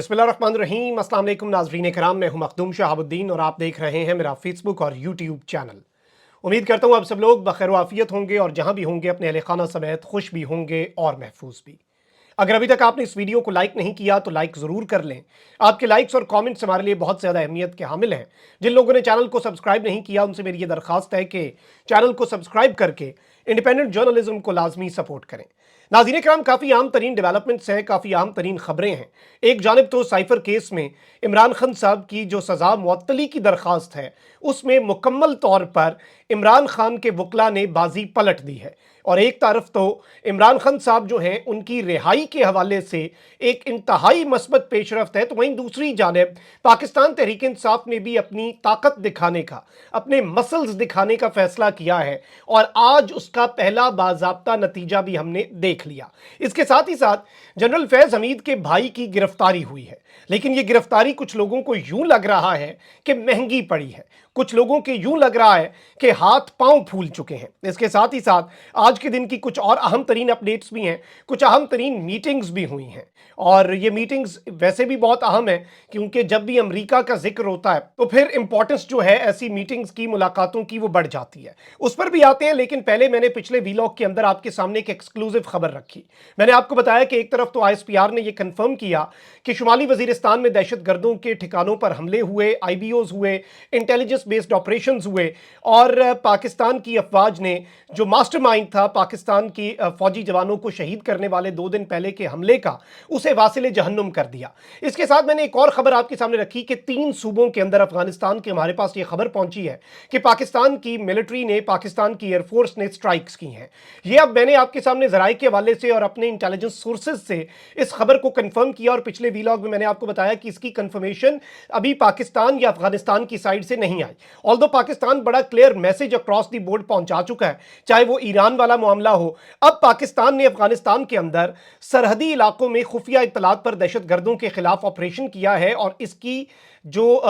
बिस्मिल्लाहिर्रहमानिर्रहीम। अस्सलाम वालेकुम नाज़रीन कराम, मैं हूं मखदूम शहाबुद्दीन और आप देख रहे हैं मेरा फेसबुक और यूट्यूब चैनल। उम्मीद करता हूं आप सब लोग बखैर आफियत होंगे और जहां भी होंगे अपने अहले खाना समेत खुश भी होंगे और महफूज भी। अगर अभी तक आपने इस वीडियो को लाइक नहीं किया तो लाइक ज़रूर कर लें। आपके लाइक्स और कमेंट्स हमारे लिए बहुत ज़्यादा अहमियत के हामिल हैं। जिन लोगों ने चैनल को सब्सक्राइब नहीं किया उनसे मेरी ये दरख्वास्त है कि चैनल को सब्सक्राइब करके इंडिपेंडेंट जर्नलिज्म को लाजमी सपोर्ट करें। नाज़रीन कराम, काफ़ी अहम तरीन डेवलपमेंट्स हैं, काफ़ी अहम तरीन खबरें हैं। एक जानिब तो साइफर केस में इमरान खान साहब की जो सज़ा मुअत्तली की दरख्वास्त है उसमें मुकम्मल तौर पर इमरान खान के वकला ने बाजी पलट दी है, और एक तरफ तो इमरान खान साहब जो हैं उनकी रिहाई के हवाले से एक इंतहाई मस्बत पेशरफ्त है, तो वहीं दूसरी जानिब पाकिस्तान तहरीक इंसाफ ने भी अपनी ताकत दिखाने का, अपने मसल्स दिखाने का फैसला किया है और आज उसका पहला बाज़ाब्ता नतीजा भी हमने देख लिया। इसके साथ ही साथ जनरल फैज़ हमीद के भाई की गिरफ्तारी हुई है, लेकिन ये गिरफ्तारी कुछ लोगों को यूं लग रहा है कि महंगी पड़ी है, कुछ लोगों के यूं लग रहा है कि हाथ पांव फूल चुके हैं। इसके साथ ही साथ आज के दिन की कुछ और अहम तरीन अपडेट्स भी हैं, कुछ अहम तरीन मीटिंग्स भी हुई हैं, और ये मीटिंग्स वैसे भी बहुत अहम है क्योंकि जब भी अमेरिका का जिक्र होता है तो फिर इंपॉर्टेंस जो है ऐसी मीटिंग्स की, मुलाकातों की, वो बढ़ जाती है। उस पर भी आते हैं, लेकिन पहले मैंने पिछले वीलॉग के अंदर आपके सामने एक एक्सक्लूसिव खबर रखी। मैंने आपको बताया कि एक तरफ तो आईएसपीआर ने यह कंफर्म किया कि शुमाली वजीरिस्तान में दहशतगर्दों के ठिकानों पर हमले हुए, आईबीओज हुए, इंटेलिजेंस बेस्ड ऑपरेशंस हुए, और पाकिस्तान की अफवाज ने जो मास्टरमाइंड था पाकिस्तान की फौजी जवानों को शहीद करने वाले 2 दिन पहले के हमले का, उसे वासिले जहन्नुम कर दिया। इसके साथ मैंने एक और खबर आपके सामने रखी कि 3 सूबों के अंदर अफगानिस्तान के हमारे पास यह खबर पहुंची है कि पाकिस्तान की मिलिट्री ने, पाकिस्तान की एयरफोर्स ने स्ट्राइक्स की हैं। ये अब मैंने आपके सामने जराए के हवाले से और अपने इंटेलिजेंस सोर्सेज से इस खबर को कंफर्म किया, और पिछले वीलॉग में मैंने आपको बताया कि इसकी कंफर्मेशन अभी पाकिस्तान या अफगानिस्तान की साइड से नहीं आई। ऑल्दो पाकिस्तान बड़ा clear message across the board पहुंचा चुका है, चाहे वो ईरान वाला मामला हो। अब पाकिस्तान ने अफगानिस्तान के अंदर सरहदी इलाकों में खुफिया इत्तलात पर दहशतगर्दों के खिलाफ ऑपरेशन किया है, और इसकी जो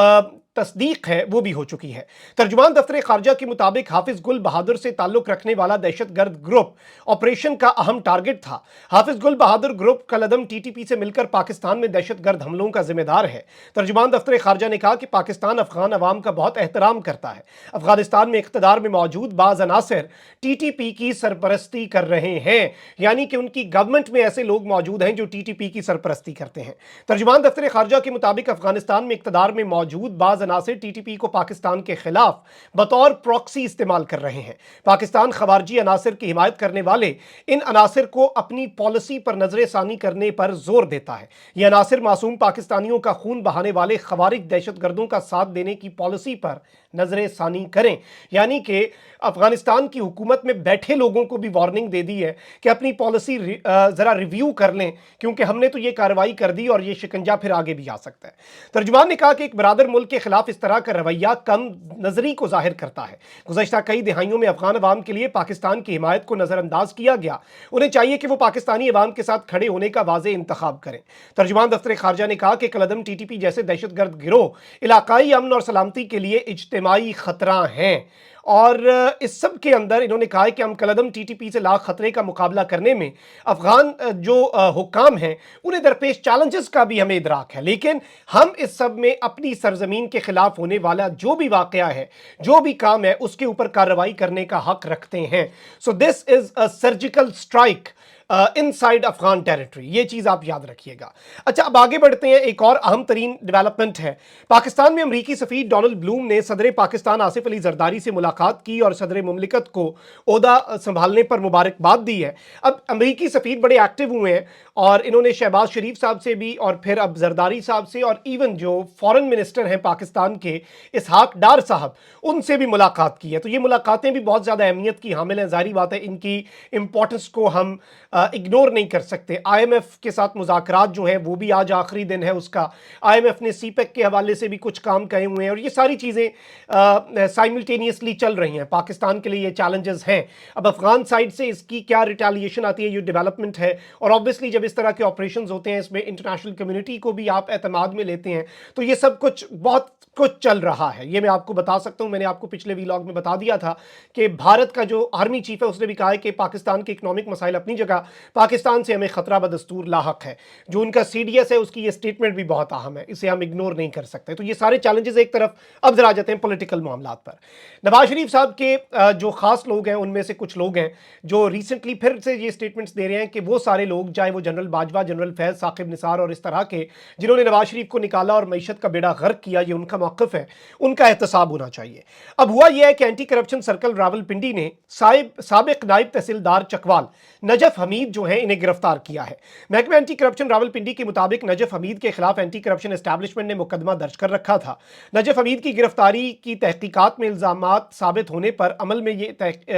तस्दीक है वो भी हो चुकी है। तर्जुमान दफ्तर खारजा के मुताबिक हाफिज गुल बहादुर से ताल्लुक रखने वाला दहशतगर्द ग्रुप ऑपरेशन का अहम टारगेट था। हाफिज गुल बहादुर ग्रुप कलदम टीटीपी से मिलकर पाकिस्तान में दहशतगर्द हमलों का जिम्मेदार है। तर्जुमान दफ्तर खारजा ने कहा कि पाकिस्तान अफगान अवाम का बहुत एहतराम करता है। अफगानिस्तान में इख्तदार में मौजूद बाज अनासिर टीटीपी की सरपरस्ती कर रहे हैं, यानी कि उनकी गवर्नमेंट में ऐसे लोग मौजूद हैं जो टीटीपी की सरपरस्ती करते हैं। तर्जुमान दफ्तर खारजा के मुताबिक अफगानिस्तान में इख्तदार में मौजूद बाज अनासिर टीटीपी को पाकिस्तान के खिलाफ बतौर प्रॉक्सी इस्तेमाल कर रहे हैं। पाकिस्तान खवारजी अनासिर की हिमायत करने वाले इन अनासिर को अपनी पॉलिसी पर नजरसानी करने पर जोर देता है। ये अनासिर मासूम पाकिस्तानियों का खून बहाने वाले खवारिज दहशतगर्दों का साथ देने की पॉलिसी पर नजरसानी करें, यानी कि अफगानिस्तान की हुकूमत में बैठे लोगों को भी वार्निंग दे दी है कि अपनी पॉलिसी जरा रिव्यू कर लें, क्योंकि हमने तो ये कार्रवाई कर दी और ये शिकंजा फिर आगे भी आ सकता है। तर्जुमान ने कहा कि एक बरादर मुल्क के खिलाफ इस तरह का रवैया कम नजरी को जाहिर करता है। गुज़श्ता कई दिहाइयों में अफगान अवाम के लिए पाकिस्तान की हिमायत को नजरअंदाज किया गया। उन्हें चाहिए कि वो पाकिस्तानी अवाम के साथ खड़े होने का वाज़ेह इंतखाब करें। तर्जुमान दफ्तर खारजा ने कहा कि कलदम टीटीपी जैसे दहशतगर्द गिरोह इलाकाई अमन और सलामती के लिए इज्तिमाई खतरा हैं, और इस सब के अंदर इन्होंने कहा है कि हम कलदम टीटीपी से लाख खतरे का मुकाबला करने में अफगान जो हुक्काम हैं उन्हें दरपेश चैलेंजेस का भी हमें इदराक है, लेकिन हम इस सब में अपनी सरजमीन के खिलाफ होने वाला जो भी वाकया है, जो भी काम है, उसके ऊपर कार्रवाई करने का हक रखते हैं। So this is a surgical strike inside Afghan territory, ये चीज़ आप याद रखिएगा। अच्छा, अब आगे बढ़ते हैं। एक और अहम तरीन डेवलपमेंट है। पाकिस्तान में अमरीकी सफ़ीर डोनाल्ड ब्लूम ने सदर पाकिस्तान आसिफ अली जरदारी से मुलाकात की और सदर मुमलिकत को ओहदा संभालने पर मुबारकबाद दी है। अब अमरीकी सफ़ीर बड़े एक्टिव हुए हैं और इन्होंने शहबाज शरीफ साहब से भी, और फिर अब जरदारी साहब से, और इवन जो फॉरेन मिनिस्टर हैं पाकिस्तान के इसहाक डार साहब, उनसे भी मुलाकात की है। तो ये मुलाकातें भी बहुत ज़्यादा अहमियत की हामिल हैं। ज़ाहिर बात है इनकी इंपॉर्टेंस को हम इग्नोर नहीं कर सकते। आईएमएफ के साथ मुज़ाकरात जो है वो भी आज आखिरी दिन है उसका। आईएमएफ ने सीपेक के हवाले से भी कुछ काम कहे हुए हैं, और ये सारी चीज़ें साइमल्टेनियसली चल रही हैं। पाकिस्तान के लिए ये चैलेंजेस हैं। अब अफगान साइड से इसकी क्या रिटेलिएशन आती है, ये डेवलपमेंट है। और ऑब्वियसली जब इस तरह के ऑपरेशंस होते हैं इसमें इंटरनेशनल कम्युनिटी को भी आप एतमाद में लेते हैं, तो ये सब कुछ बहुत कुछ चल रहा है, ये मैं आपको बता सकता हूं। मैंने आपको पिछले वीलॉग में बता दिया था कि भारत का जो आर्मी चीफ है उसने भी कहा है कि पाकिस्तान के इकोनॉमिक मसाइल अपनी जगह, पाकिस्तान से हमें खतरा बदस्तूर लाहक है। जो उनका CDS है उसकी ये स्टेटमेंट भी बहुत अहम है, इसे हम इग्नोर नहीं कर सकते। तो ये सारे चैलेंजेस एक तरफ, अब जरा आ जाते हैं पॉलिटिकल मामलात पर। नवाज शरीफ साहब के जो खास लोग हैं उनमें से कुछ लोग हैं जो रिसेंटली फिर से ये स्टेटमेंट्स दे रहे हैं कि वो सारे लोग, चाहे वो जनरल बाजवा, जनरल फैज, साकिब निसार और इस तरह के, जिन्होंने नवाज शरीफ को निकाला और मईशत का बेड़ा गर्क किया, ये उनका मौक़िफ़ है, उनका एहतसाब होना चाहिए। अब हुआ यह है कि एंटी करप्शन सर्कल रावलपिंडी ने साबिक नायब तहसीलदार चकवाल नजफ हमीद जो है इन्हें गिरफ्तार किया है। महकमा एंटी करप्शन रावलपिंडी के मुताबिक नजफ हमीद के खिलाफ एंटी करप्शन एस्टैब्लिशमेंट ने मुकदमा दर्ज कर रखा था। नजफ हमीद की गिरफ्तारी की तहकीकात में इल्जामात साबित होने पर अमल में ये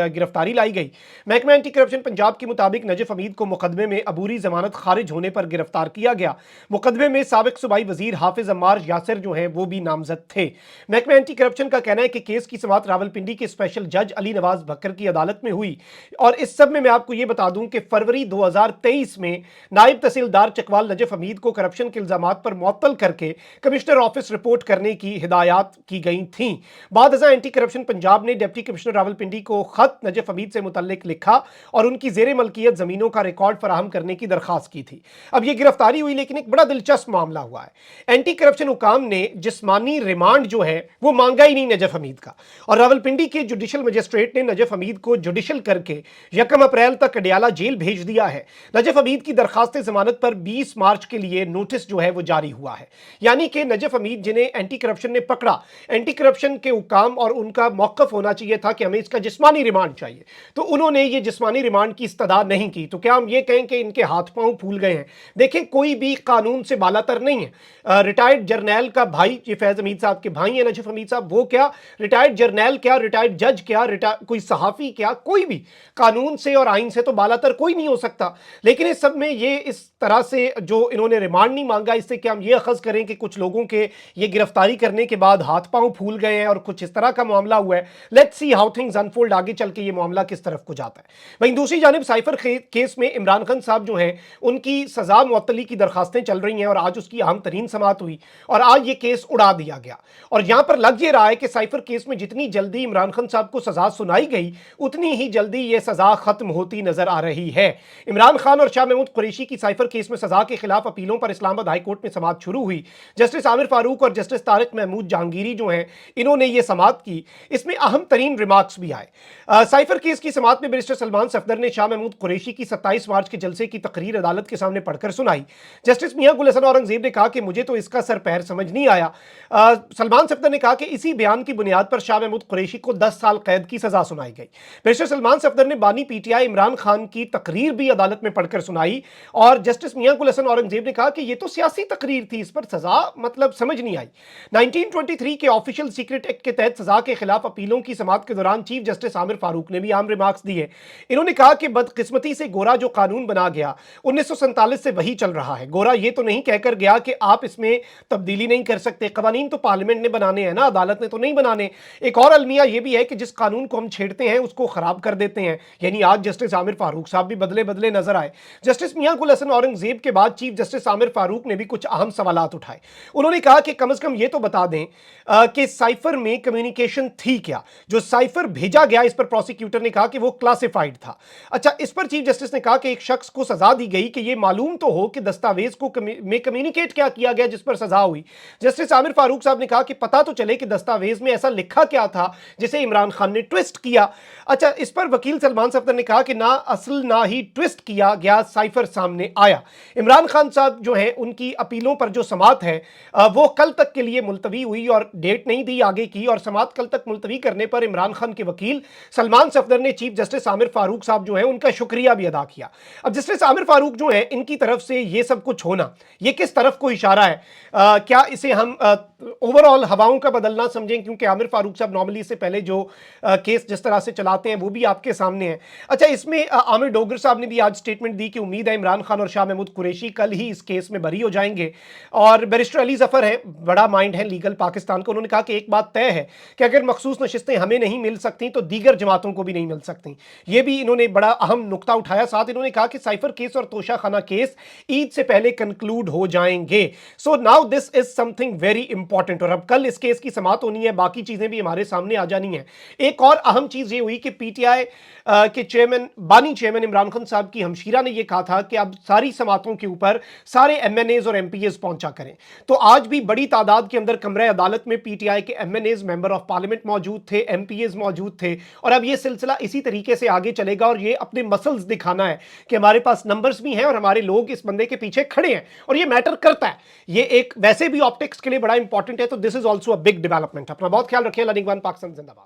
गिरफ्तारी लाई गई। महकमा एंटी करप्शन पंजाब के मुताबिक नजफ हमीद को मुकदमे में अबूरी जमानत खारिज होने पर गिरफ्तार किया गया। मुकदमे में साबिक सूबाई वजीर हाफिज अम्मार यासिर जो हैं वो भी नामजद थे। महकमा एंटी करप्शन का कहना है कि केस की समाअत रावलपिंडी के स्पेशल जज अली नवाज बकर की अदालत में हुई। और इस सब में मैं आपको ये बता दूं कि फरवरी 2023 में नायब तहसीलदार चकवाल नजफ हमीद को करप्शन के इल्जामात पर मुअत्तल करके कमिश्नर ऑफिस रिपोर्ट करने की हिदायत की गई थी। बाद एंटी करप्शन पंजाब ने डिप्टी कमिश्नर रावलपिंडी को खत नजफ हमीद से मुतल्लिक लिखा और उनकी जेर मलकियत जमीनों का रिकॉर्ड फराहम करने की दरखास्त की थी। अब यह गिरफ्तारी हुई, लेकिन एक बड़ा दिलचस्प मामला हुआ है। एंटी करप्शन हुकाम ने जिस्मानी रिमांड जो है वो मांगा ही नहीं नजफ हमीद का, और रावलपिंडी के जुडिशल मजिस्ट्रेट ने नजफ हमीद को जुडिशल करके 1 अप्रैल तक अडियाला जेल भेज दिया है। नजफ हमीद की दरखास्त जमानत पर 20 मार्च के लिए नोटिस जो है वो जारी हुआ है। यानी कि नजफ हमीद जिन्हें एंटी करप्शन ने पकड़ा, एंटी करप्शन के हुकाम और उनका मौक़िफ़ होना चाहिए था कि हमें इसका जिस्मानी रिमांड चाहिए, तो उन्होंने ये जिस्मानी रिमांड की इस्तदा नहीं की। तो क्या हम ये कहें कि इनके हाथ पांव फूल गए हैं? देखें, कोई भी कानून से बालातर नहीं है। रिटायर्ड जर्नैल का भाई, ये फैज हमीद साहब के भाई हैं नजफ हमीद साहब, वो क्या रिटायर्ड जर्नैल, क्या रिटायर्ड जज, क्या कोई सहाफ़ी, क्या कोई भी कानून से और आइन से तो बालातर कोई नहीं हो सकता। लेकिन इस सब में ये इस तरह से जो इन्होंने रिमांड नहीं मांगा, इससे क्या हम ये अखज़ करें कि कुछ लोगों के ये गिरफ्तारी करने के बाद हाथ पांव फूल गए हैं और कुछ इस तरह का मामला हुआ है? Let's see how things unfold, आगे चल के ये मामला किस तरफ को जाता है। वहीं दूसरी जानिब साइफर केस में इमरान खान साहब जो हैं उनकी सजा मुअत्तली की दरखास्तें चल रही हैं और आज उसकी अहम तरीन समाअत हुई और आज ये केस उड़ा दिया गया। और यहां पर लग ये रहा है कि साइफर केस में जितनी जल्दी इमरान खान साहब को सजा सुनाई गई, उतनी ही जल्दी ये सजा खत्म होती नजर आ रही है। इमरान खान और शाह महमूद कुरैशी की साइफर केस में सजा के खिलाफ अपीलों पर इस्लामाबाद हाई कोर्ट में समाअत शुरू हुई। जस्टिस आमिर फारूक और जस्टिस तारिक महमूद जहांगीरी जो हैं इन्होंने ये समाअत की। इसमें अहम तरीन रिमार्क्स भी आए। साइफर केस की समाअत में बैरिस्टर सलमान सफदर ने शाह महमूद कुरैशी की 27 मार्च के जलसे की तकरीर अदालत के सामने पढ़कर सुनाई। जस्टिस मियां गुल हसन औरंगजेब ने कहा कि मुझे तो इसका सर पैर समझ नहीं आया। सलमान सफदर ने कहा कि इसी बयान की बुनियाद पर शाह महमूद कुरैशी को 10 साल कैद की सजा सुनाई गई। बैरिस्टर सलमान सफदर ने बानी PTI इमरान खान की तकरीर भी अदालत में पढ़कर सुनाई और जस्टिस मियां गुल हसन औरंगजेब ने कहा कि यह तो सियासी तकरीर थी, इस पर सजा मतलब समझ नहीं आई। 1923 के ऑफिशियल सीक्रेट एक्ट के तहत सजा के खिलाफ अपीलों की समाअत के दौरान चीफ जस्टिस आमिर फारूक ने भी आम रिमार्क्स दिए। इन्होंने कहा कि बदकिस्मती से गोरा जो कानून बना गया 1947 से वही चल रहा है। गोरा ये तो नहीं कहकर गया कि आप इसमें तब्दीली नहीं कर सकते, कवानीन तो पार्लियामेंट ने बनाने हैं ना, अदालत ने तो नहीं बनाने। एक और अलमिया यह भी है कि जिस कानून को हम छेड़ते हैं उसको खराब कर देते हैं। यानी आज जस्टिस आमिर फारूक साहब भी बदले बदले नजर आए। जस्टिस मियां गुल हसन औरंगजेब के बाद चीफ जस्टिस आमिर फारूक ने भी कुछ अहम सवालात उठाए। उन्होंने कहा कि कम से कम ये तो बता दें कि साइफर में कम्युनिकेशन थी क्या, जो साइफर भेजा गया इस पर प्रोसिक्यूटर ने कहा कि वो क्लासिफाइड था। अच्छा, इस पर चीफ जस्टिस ने कहा कि एक शख्स को सजा दी गई कि यह मालूम तो हो कि दस्तावेज को में कम्युनिकेट क्या किया गया जिस पर सजा हुई। जस्टिस आमिर फारूक साहब ने कहा कि पता तो चले कि दस्तावेज में ऐसा लिखा क्या था जिसे इमरान खान ने ट्विस्ट किया। अच्छा, इस पर वकील सलमान सफदर ने कहा कि ना असल ना ही ट्विस्ट किया गया साइफर सामने आया। इमरान खान साहब जो है उनकी अपीलों पर जो समाअत है वो कल तक के लिए मुलतवी हुई और डेट नहीं दी आगे की, और समाअत कल तक मुलतवी करने पर इमरान खान के वकील सलमान सफदर ने चीफ जस्टिस आमिर फारूक साहब जो है उनका शुक्रिया भी अदा किया। अब जस्टिस आमिर फारूक जो है इनकी तरफ से ये सब कुछ होना, ये किस तरफ को इशारा है? क्या इसे हम ओवरऑल हवाओं का बदलना समझें? क्योंकि आमिर फारूक साहब नॉर्मली इससे पहले जो केस जिस तरह से चलाते हैं वो भी आपके सामने है। अच्छा, इसमें आमिर डोगर साहब ने भी आज स्टेटमेंट दी कि उम्मीद है इमरान खान और शाह महमूद कुरैशी कल ही इस केस में बरी हो जाएंगे। और बैरिस्टर अली जफर है, बड़ा माइंड है लीगल पाकिस्तान को, उन्होंने कहा कि एक बात तय है कि अगर मखसूस नशिस्तें हमें नहीं मिल सकती तो दीगर जमातों को भी नहीं मिल सकती। ये भी इन्होंने बड़ा अहम नुकता उठाया। साथ इन्होंने कहा कि साइफर केस और तोशा खाना केस ईद से पहले कंक्लूड हो जाएंगे। So now this is something very important. और अब कल इस केस की समाअत होनी है, बाकी चीजें भी हमारे सामने आ जानी है। एक और अहम चीज ये हुई कि PTI के चेयरमैन, बानी चेयरमैन इमरान खान खान साहब की हमशीरा ने यह कहा था कि अब सारी समातों के ऊपर सारे MNAs और MPAs पहुंचा करें। तो आज भी बड़ी तादाद के अंदर कमरे अदालत में PTI के MNAs मेंबर ऑफ पार्लियामेंट मौजूद थे, MPAs मौजूद थे, और अब यह सिलसिला इसी तरीके से आगे चलेगा और ये अपने मसल्स दिखाना है कि हमारे पास नंबर्स भी हैं और हमारे लोग इस बंदे के पीछे खड़े हैं और ये मैटर करता है। ये एक वैसे भी ऑप्टिक्स के लिए बड़ा इंपॉर्टेंट है, तो this is also a big development. अपना बहुत ख्याल रखिए। लर्निंग वन पाकिस्तान जिंदाबाद।